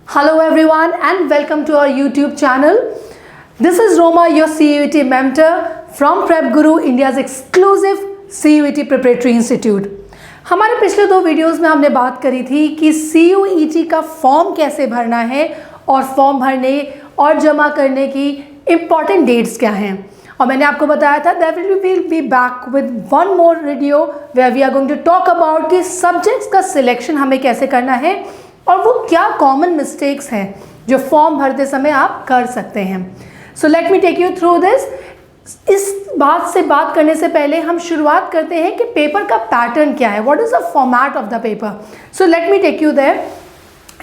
Hello everyone and welcome to our YouTube channel. This is Roma, your CUET mentor from Prep Guru, India's exclusive CUET Preparatory Institute. हमारे पिछले दो videos में हमने बात करी थी कि CUET का फॉर्म कैसे भरना है और फॉर्म भरने और जमा करने की इम्पॉर्टेंट डेट्स क्या हैं. और मैंने आपको बताया था that we will be back with one more video where we are going to talk about कि सब्जेक्ट्स का सिलेक्शन हमें कैसे करना है और वो क्या कॉमन मिस्टेक्स हैं जो फॉर्म भरते समय आप कर सकते हैं. So let me take you through this. इस बात से बात करने से पहले हम शुरुआत करते हैं कि पेपर का पैटर्न क्या है. What is the format of the paper. So let me take you there.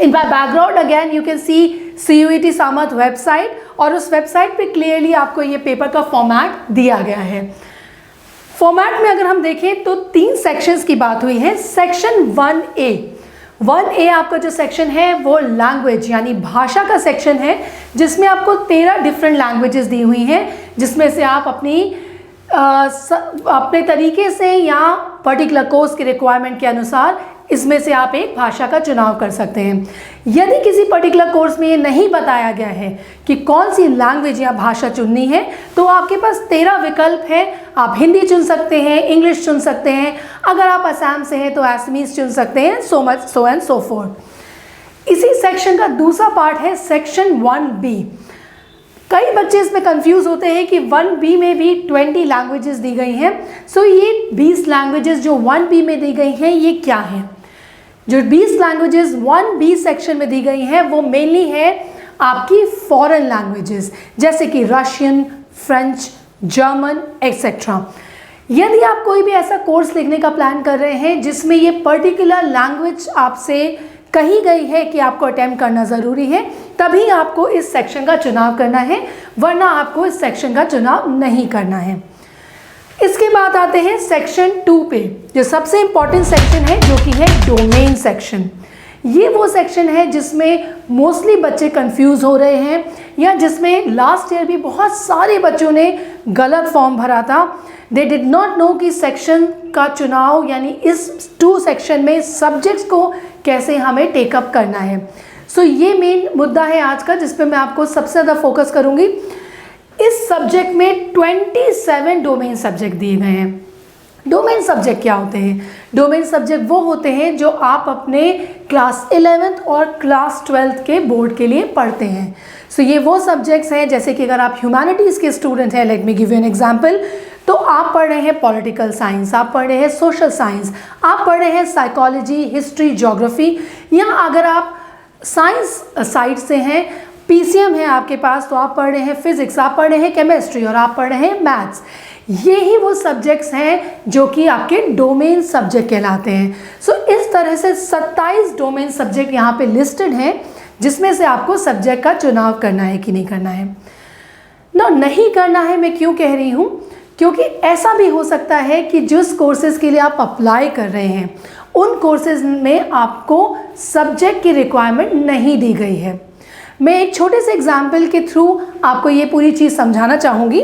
In my background again you can see CUET Samarth website और उस वेबसाइट पे क्लियरली आपको ये पेपर का फॉर्मेट दिया गया है. फॉर्मेट में अगर हम देखें तो 3 सेक्शंस की बात हुई है. सेक्शन 1A आपका जो सेक्शन है वो लैंग्वेज यानी भाषा का सेक्शन है जिसमें आपको 13 डिफरेंट लैंग्वेजेस दी हुई हैं जिसमें से आप अपने तरीके से या पर्टिकुलर कोर्स की रिक्वायरमेंट के अनुसार इसमें से आप एक भाषा का चुनाव कर सकते हैं. यदि किसी पर्टिकुलर कोर्स में ये नहीं बताया गया है कि कौन सी लैंग्वेज या भाषा चुननी है तो आपके पास 13 विकल्प हैं. आप हिंदी चुन सकते हैं, इंग्लिश चुन सकते हैं, अगर आप असम से हैं तो असमीज चुन सकते हैं, सो एंड सो फोर्थ. इसी सेक्शन का दूसरा पार्ट है सेक्शन 1B. कई बच्चे इसमें कंफ्यूज होते हैं कि 1B में भी 20 लैंग्वेजेस दी गई हैं. सो ये 20 लैंग्वेजेस जो 1B में दी गई हैं ये क्या हैं. जो 20 लैंग्वेजेस 1B सेक्शन में दी गई हैं वो मेनली है आपकी फॉरेन लैंग्वेजेस जैसे कि रशियन, फ्रेंच, जर्मन एक्सेट्रा. यदि आप कोई भी ऐसा कोर्स लिखने का प्लान कर रहे हैं जिसमें ये पर्टिकुलर लैंग्वेज आपसे कही गई है कि आपको अटेम्प्ट करना ज़रूरी है तभी आपको इस सेक्शन का चुनाव करना है, वरना आपको इस सेक्शन का चुनाव नहीं करना है. इसके बाद आते हैं सेक्शन 2 पे जो सबसे इम्पॉर्टेंट सेक्शन है जो कि है डोमेन सेक्शन. ये वो सेक्शन है जिसमें मोस्टली बच्चे कंफ्यूज हो रहे हैं या जिसमें लास्ट ईयर भी बहुत सारे बच्चों ने गलत फॉर्म भरा था. दे डिड नॉट नो कि सेक्शन का चुनाव यानी इस 2 सेक्शन में सब्जेक्ट्स को कैसे हमें टेकअप करना है. सो ये मेन मुद्दा है आज का जिस पे मैं आपको सबसे ज़्यादा फोकस करूँगी. इस सब्जेक्ट में 27 डोमेन सब्जेक्ट दिए गए हैं. डोमेन सब्जेक्ट क्या होते हैं? डोमेन सब्जेक्ट वो होते हैं जो आप अपने क्लास 11th और क्लास 12th के बोर्ड के लिए पढ़ते हैं. सो ये वो सब्जेक्ट्स हैं जैसे कि अगर आप ह्यूमैनिटीज़ के स्टूडेंट हैं, let me give you an example, तो आप पढ़ रहे हैं पॉलिटिकल साइंस, आप पढ़ रहे हैं सोशल साइंस, आप पढ़ रहे हैं साइकोलॉजी, हिस्ट्री, ज्योग्राफी, या अगर आप साइंस साइड से हैं, PCM है आपके पास तो आप पढ़ रहे हैं फिजिक्स, आप पढ़ रहे हैं केमिस्ट्री और आप पढ़ रहे हैं मैथ्स. ये ही वो सब्जेक्ट्स हैं जो कि आपके डोमेन सब्जेक्ट कहलाते हैं. सो इस तरह से 27 डोमेन सब्जेक्ट यहाँ पे लिस्टेड हैं जिसमें से आपको सब्जेक्ट का चुनाव करना है कि नहीं करना है. नहीं करना है मैं क्यों कह रही हूँ, क्योंकि ऐसा भी हो सकता है कि जिस कोर्सेज़ के लिए आप अप्लाई कर रहे हैं उन कोर्सेज़ में आपको सब्जेक्ट की रिक्वायरमेंट नहीं दी गई है. मैं एक छोटे से एग्जाम्पल के थ्रू आपको ये पूरी चीज़ समझाना चाहूँगी.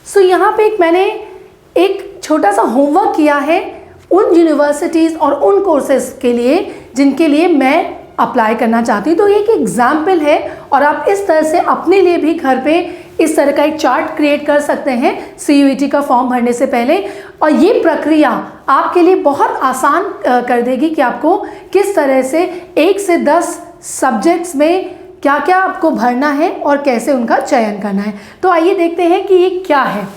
सो यहाँ पे मैंने एक छोटा सा होमवर्क किया है उन यूनिवर्सिटीज़ और उन कोर्सेज़ के लिए जिनके लिए मैं अप्लाई करना चाहती हूँ. तो ये एक एग्जाम्पल है और आप इस तरह से अपने लिए भी घर पे इस तरह का एक चार्ट क्रिएट कर सकते हैं CUET का फॉर्म भरने से पहले. और ये प्रक्रिया आपके लिए बहुत आसान कर देगी कि आपको किस तरह से 1 से 10 सब्जेक्ट्स में क्या क्या आपको भरना है और कैसे उनका चयन करना है. तो आइए देखते हैं कि ये क्या है.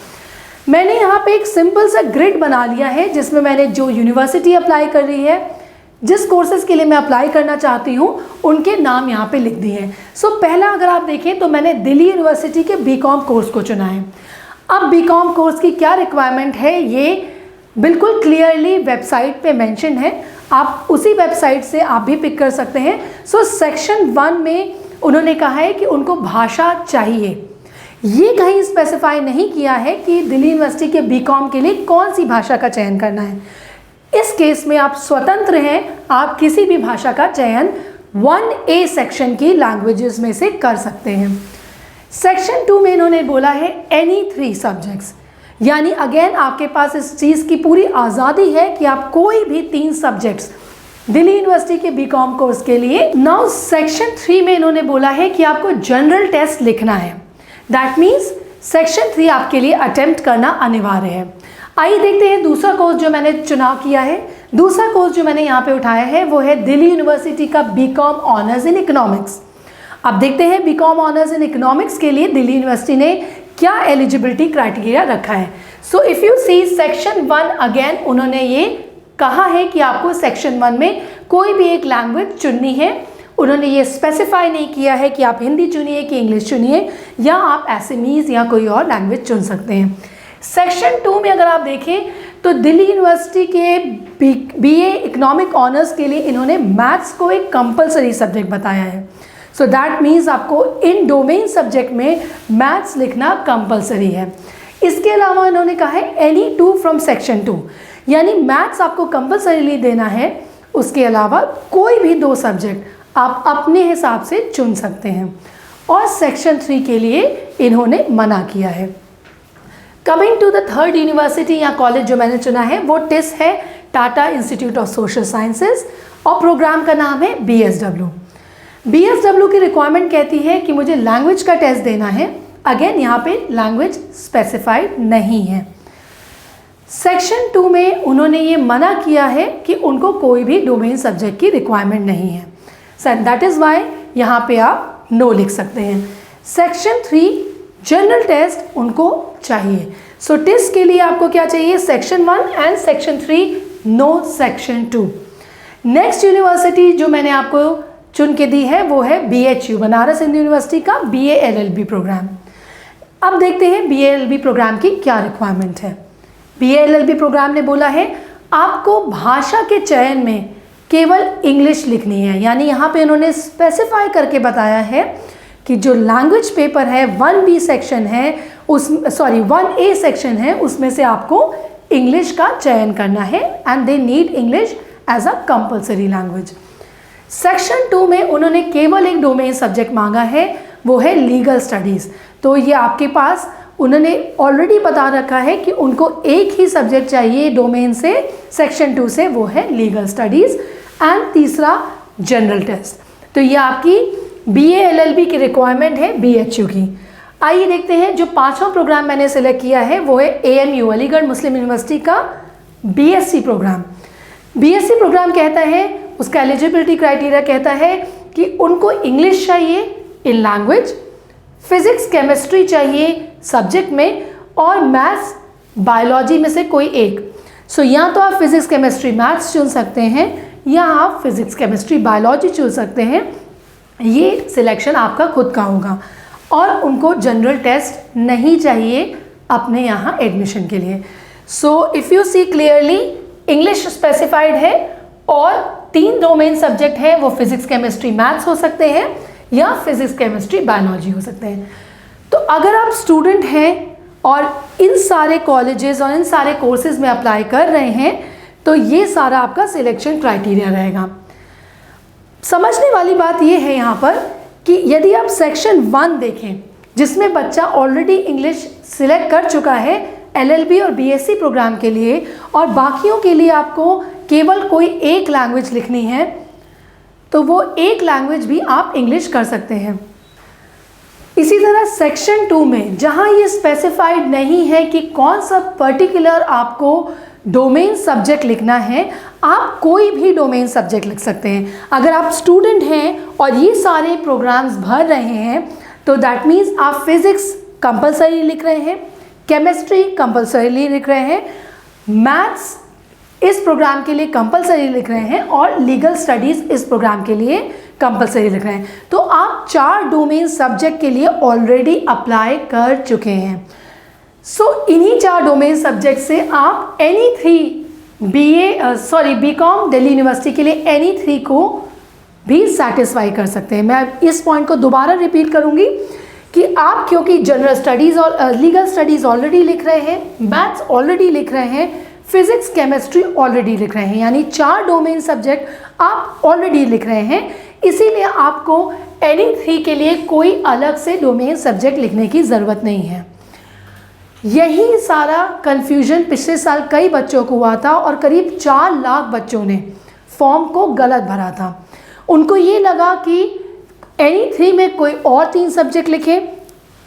मैंने यहाँ पे एक सिंपल सा ग्रिड बना लिया है जिसमें मैंने जो यूनिवर्सिटी अप्लाई कर रही है, जिस कोर्सेज़ के लिए मैं अप्लाई करना चाहती हूँ उनके नाम यहाँ पे लिख दिए हैं. सो पहला अगर आप देखें तो मैंने दिल्ली यूनिवर्सिटी के BCom कोर्स को चुना है. अब BCom कोर्स की क्या रिक्वायरमेंट है ये बिल्कुल क्लियरली वेबसाइट पे मेंशन है, आप उसी वेबसाइट से आप भी पिक कर सकते हैं. सो सेक्शन 1 में उन्होंने कहा है कि उनको भाषा चाहिए. ये कहीं स्पेसिफाई नहीं किया है कि दिल्ली यूनिवर्सिटी के BCom के लिए कौन सी भाषा का चयन करना है. इस केस में आप स्वतंत्र हैं, आप किसी भी भाषा का चयन 1A सेक्शन की लैंग्वेजेस में से कर सकते हैं. सेक्शन 2 में इन्होंने बोला है एनी 3 सब्जेक्ट्स. यानी अगेन आपके पास इस चीज़ की पूरी आज़ादी है कि आप कोई भी 3 सब्जेक्ट्स दिल्ली यूनिवर्सिटी के बीकॉम कोर्स के लिए। नाउ सेक्शन 3 में इन्होंने बोला है कि आपको जनरल टेस्ट लिखना है। दैट मीन्स सेक्शन 3 आपके लिए अटेम्प्ट करना अनिवार्य है। आइए देखते हैं दूसरा कोर्स जो मैंने चुनाव किया है। दूसरा कोर्स जो मैंने यहाँ पे उठाया है वो है दिल्ली यूनिवर्सिटी का बीकॉम ऑनर्स इन इकोनॉमिक्स। अब देखते हैं बीकॉम ऑनर्स इन इकोनॉमिक्स के लिए दिल्ली यूनिवर्सिटी ने क्या एलिजिबिलिटी क्राइटेरिया रखा है। So if you see section 1, again उन्होंने ये कहा है कि आपको सेक्शन 1 में कोई भी एक लैंग्वेज चुननी है। उन्होंने ये स्पेसिफाई नहीं किया है कि आप हिंदी चुनिए कि इंग्लिश चुनिए या आप एसएमईज या कोई और लैंग्वेज चुन सकते हैं। सेक्शन 2 में अगर आप देखें तो दिल्ली यूनिवर्सिटी के बीए इकोनॉमिक ऑनर्स के लिए इन्होंने मैथ्स को एक कंपलसरी सब्जेक्ट बताया है। सो दैट मीन्स आपको इन डोमेन सब्जेक्ट में मैथ्स लिखना कंपलसरी है। इसके अलावा इन्होंने कहा है एनी 2 फ्रॉम सेक्शन 2, यानी मैथ्स आपको कंपलसरीली देना है। उसके अलावा कोई भी 2 सब्जेक्ट आप अपने हिसाब से चुन सकते हैं। और सेक्शन 3 के लिए इन्होंने मना किया है। Coming to the third university या कॉलेज जो मैंने चुना है वो टिस है, Tata institute of social sciences, और प्रोग्राम का नाम है BSW। BSW की रिक्वायरमेंट कहती है कि मुझे लैंग्वेज का टेस्ट देना है। अगेन यहाँ पे लैंग्वेज स्पेसिफाइड नहीं है। सेक्शन 2 में उन्होंने ये मना किया है कि उनको कोई भी डोमेन सब्जेक्ट की रिक्वायरमेंट नहीं है। सो दैट इज़ वाई यहाँ पे आप नो लिख सकते हैं। सेक्शन 3 जनरल टेस्ट उनको चाहिए। सो टिस के लिए आपको क्या चाहिए, section 1 and section 3, no section 2। Next university जो मैंने आपको चुन के दी है वो है BHU, बनारस हिंदू यूनिवर्सिटी का BA LLB प्रोग्राम। अब देखते हैं BA LLB प्रोग्राम की क्या रिक्वायरमेंट है। BA LLB प्रोग्राम ने बोला है आपको भाषा के चयन में केवल इंग्लिश लिखनी है। यानी यहाँ पे उन्होंने स्पेसिफाई करके बताया है कि जो लैंग्वेज पेपर है 1B सेक्शन है उस 1A सेक्शन है, उसमें से आपको इंग्लिश का चयन करना है and they need English as a compulsory language. Section 2 में उन्होंने केवल एक डोमेन सब्जेक्ट मांगा है, वो है लीगल स्टडीज़। तो ये आपके पास उन्होंने ऑलरेडी बता रखा है कि उनको एक ही सब्जेक्ट चाहिए डोमेन से, सेक्शन 2 से, वो है लीगल स्टडीज़ एंड तीसरा जनरल टेस्ट। तो ये आपकी BA LLB की रिक्वायरमेंट है BHU की। आइए देखते हैं जो 5वां प्रोग्राम मैंने सेलेक्ट किया है वो है AMU, अलीगढ़ मुस्लिम यूनिवर्सिटी का BSc प्रोग्राम। BSc प्रोग्राम कहता है, उसका एलिजिबिलिटी क्राइटेरिया कहता है कि उनको इंग्लिश चाहिए इन लैंग्वेज, फिजिक्स केमिस्ट्री चाहिए सब्जेक्ट में, और मैथ्स बायोलॉजी में से कोई एक। सो या तो आप फिजिक्स केमिस्ट्री मैथ्स चुन सकते हैं या आप फिजिक्स केमिस्ट्री बायोलॉजी चुन सकते हैं। ये सिलेक्शन आपका खुद का होगा। और उनको जनरल टेस्ट नहीं चाहिए अपने यहाँ एडमिशन के लिए। सो if you see clearly, English specified है और 3 डोमेन सब्जेक्ट है, वो फिजिक्स केमिस्ट्री मैथ्स हो सकते हैं या फिजिक्स केमिस्ट्री बायोलॉजी हो सकते हैं। तो अगर आप स्टूडेंट हैं और इन सारे कॉलेजेस और इन सारे कोर्सेज में अप्लाई कर रहे हैं तो ये सारा आपका सिलेक्शन क्राइटेरिया रहेगा। समझने वाली बात ये है यहाँ पर कि यदि आप सेक्शन 1 देखें जिसमें बच्चा ऑलरेडी इंग्लिश सिलेक्ट कर चुका है LLB और BSc प्रोग्राम के लिए, और बाकियों के लिए आपको केवल कोई एक लैंग्वेज लिखनी है, तो वो एक लैंग्वेज भी आप इंग्लिश कर सकते हैं। इसी तरह सेक्शन 2 में जहाँ ये स्पेसिफाइड नहीं है कि कौन सा पर्टिकुलर आपको डोमेन सब्जेक्ट लिखना है, आप कोई भी डोमेन सब्जेक्ट लिख सकते हैं। अगर आप स्टूडेंट हैं और ये सारे प्रोग्राम्स भर रहे हैं तो दैट मीन्स आप फिज़िक्स कंपलसरी लिख रहे हैं, केमिस्ट्री कंपलसरी लिख रहे हैं, मैथ्स इस प्रोग्राम के लिए कंपलसरी लिख रहे हैं और लीगल स्टडीज़ इस प्रोग्राम के लिए कंपलसरी लिख रहे हैं। तो आप 4 डोमेन सब्जेक्ट के लिए ऑलरेडी अप्लाई कर चुके हैं। सो इन्हीं 4 डोमेन सब्जेक्ट से आप एनी 3 बीकॉम दिल्ली यूनिवर्सिटी के लिए एनी 3 को भी सेटिस्फाई कर सकते हैं। मैं इस पॉइंट को दोबारा रिपीट करूंगी कि आप क्योंकि जनरल स्टडीज़ और लीगल स्टडीज़ ऑलरेडी लिख रहे हैं, मैथ्स ऑलरेडी लिख रहे हैं, फिजिक्स केमिस्ट्री ऑलरेडी लिख रहे हैं, यानी 4 डोमेन सब्जेक्ट आप ऑलरेडी लिख रहे हैं, इसीलिए आपको एनी 3 के लिए कोई अलग से डोमेन सब्जेक्ट लिखने की ज़रूरत नहीं है। यही सारा कन्फ्यूजन पिछले साल कई बच्चों को हुआ था और करीब 4 लाख बच्चों ने फॉर्म को गलत भरा था। उनको ये लगा कि एनी 3 में कोई और 3 सब्जेक्ट लिखें,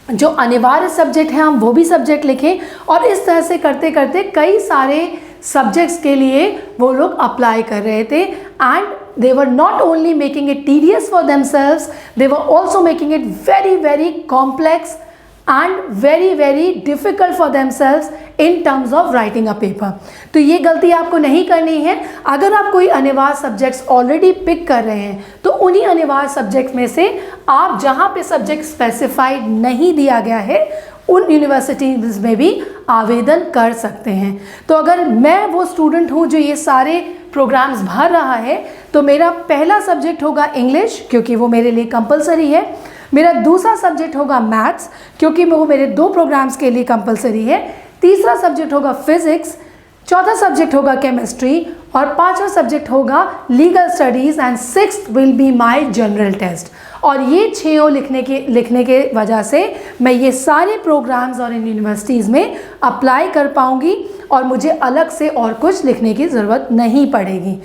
जो अनिवार्य सब्जेक्ट हैं हम वो भी सब्जेक्ट लिखें, और इस तरह से करते करते कई सारे सब्जेक्ट्स के लिए वो लोग अप्लाई कर रहे थे। And they were not only making it tedious for themselves, they were also making it very very complex and very very difficult for themselves in terms of writing a paper। तो ये गलती आपको नहीं करनी है। अगर आप कोई अनिवार्य सब्जेक्ट्स ऑलरेडी पिक कर रहे हैं तो उन्हीं अनिवार्य सब्जेक्ट में से आप जहाँ पे सब्जेक्ट स्पेसिफाइड नहीं दिया गया है उन यूनिवर्सिटीज़ में भी आवेदन कर सकते हैं। तो अगर मैं वो स्टूडेंट हूँ जो ये सारे प्रोग्राम्स भर रहा है तो मेरा पहला सब्जेक्ट होगा इंग्लिश, क्योंकि वो मेरे लिए कंपलसरी है। मेरा दूसरा सब्जेक्ट होगा मैथ्स, क्योंकि वो मेरे 2 प्रोग्राम्स के लिए कंपलसरी है। तीसरा सब्जेक्ट होगा फिज़िक्स, चौथा सब्जेक्ट होगा केमिस्ट्री, और 5वां सब्जेक्ट होगा legal studies, and 6th will be my general test. और ये 6 लिखने के वजह से मैं ये सारे प्रोग्राम्स और इन यूनिवर्सिटीज़ में अप्लाई कर पाऊँगी और मुझे अलग से और कुछ लिखने की ज़रूरत नहीं पड़ेगी।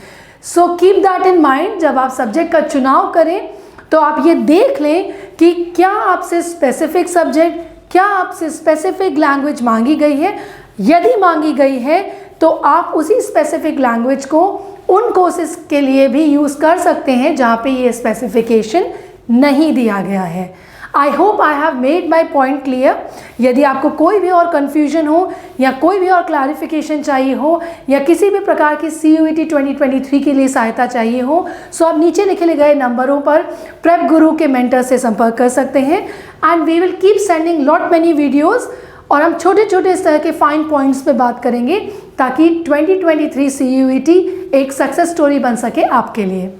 So keep that in mind. जब आप सब्जेक्ट का चुनाव करें तो आप ये देख लें कि क्या आपसे स्पेसिफिक सब्जेक्ट, क्या आपसे स्पेसिफिक लैंग्वेज मांगी गई है। यदि मांगी गई है तो आप उसी स्पेसिफिक लैंग्वेज को उन कोर्सेज के लिए भी यूज़ कर सकते हैं जहाँ पे ये स्पेसिफिकेशन नहीं दिया गया है। I hope I have made my point clear. यदि आपको कोई भी और कन्फ्यूजन हो या कोई भी और क्लैरिफिकेशन चाहिए हो या किसी भी प्रकार की CUET 2023 के लिए सहायता चाहिए हो, सो आप नीचे लिखे गए नंबरों पर प्रेप गुरु के मेंटर से संपर्क कर सकते हैं। And we will keep sending lot many videos, और हम छोटे छोटे इस तरह के फाइन पॉइंट्स पे बात करेंगे ताकि 2023 CUET एक सक्सेस स्टोरी बन सके आपके लिए।